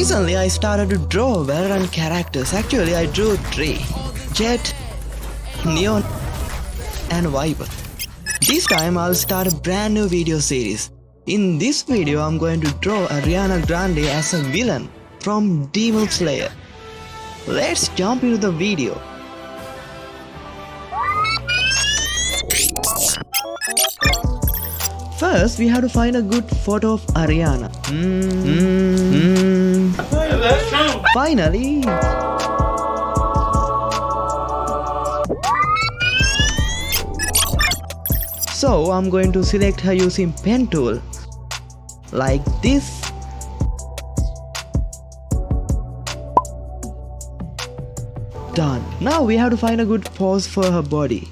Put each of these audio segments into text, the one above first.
Recently I started to draw well-run characters. Actually I drew 3. Jet, Neon and Viper. This time I'll start a brand new video series. In this video I'm going to draw Ariana Grande as a villain from Demon Slayer. Let's jump into the video. First we have to find a good photo of Ariana. Finally! So I'm going to select her using pen tool. Like this. Done. Now we have to find a good pose for her body.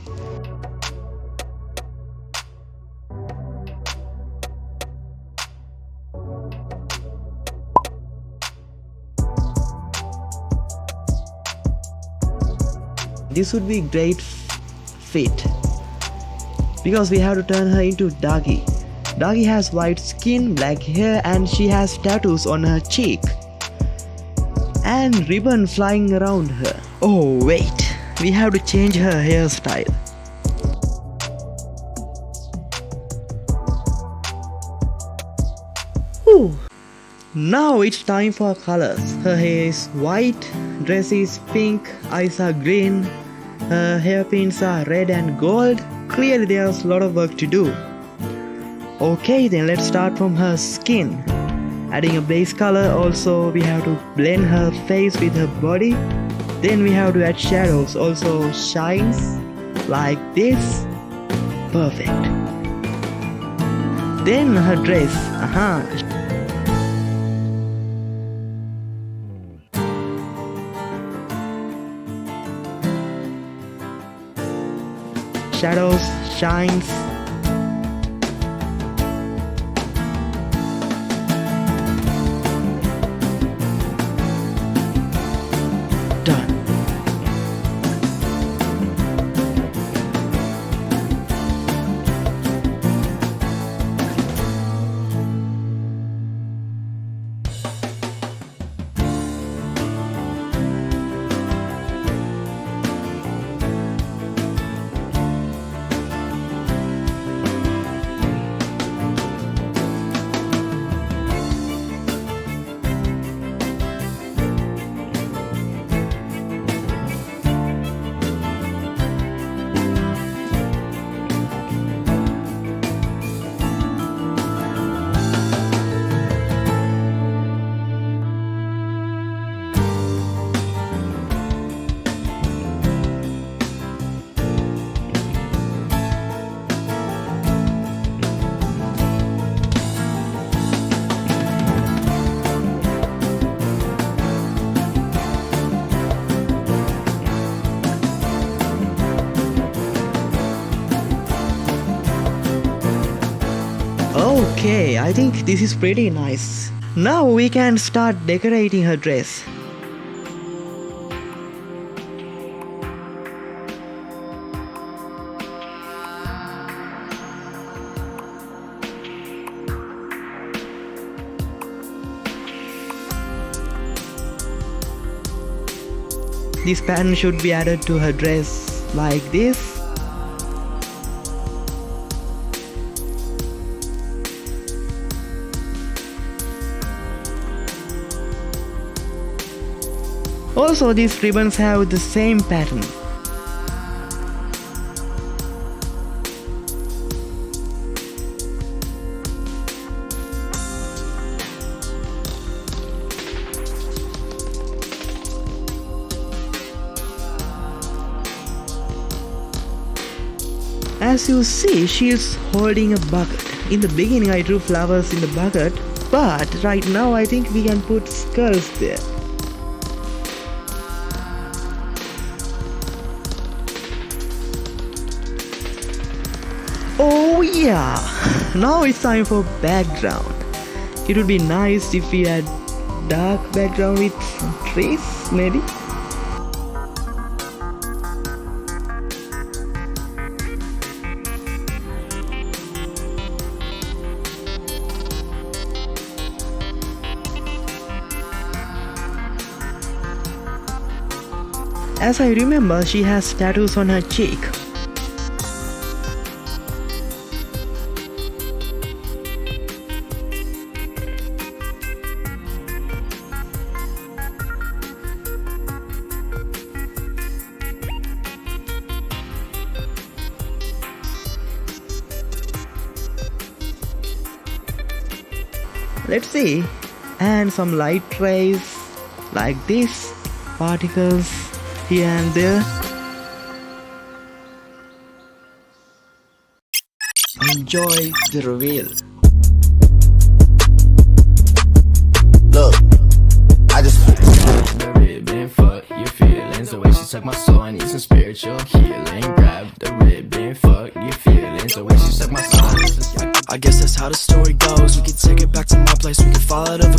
This would be great fit because we have to turn her into Daki. Daki has white skin, black hair and she has tattoos on her cheek and ribbon flying around her. Oh wait, we have to change her hairstyle. Whew. Now it's time for colors. Her hair is white, dress is pink, eyes are green, her hairpins are red and gold. Clearly there's a lot of work to do. Okay, then let's start from her skin. Adding a base color. Also we have to blend her face with her body. Then we have to add shadows, also shines like this. Perfect. Then her dress. Shadows, shines. Done. Okay, I think this is pretty nice. Now we can start decorating her dress. This pattern should be added to her dress like this. Also, these ribbons have the same pattern. As you see, she is holding a bucket. In the beginning I drew flowers in the bucket, but right now I think we can put skulls there. Oh yeah! Now it's time for background. It would be nice if we had dark background with some trees, maybe. As I remember, she has tattoos on her cheek. Let's see, and some light rays like this, particles here and there. Enjoy the reveal. Look, I just the ribbon, fuck your feelings. The way she suck my soul, I need some spiritual healing. Grab the ribbon, fuck your feelings. The way she suck my soul, I guess that's how the story goes. We can take it back to my place, we can follow the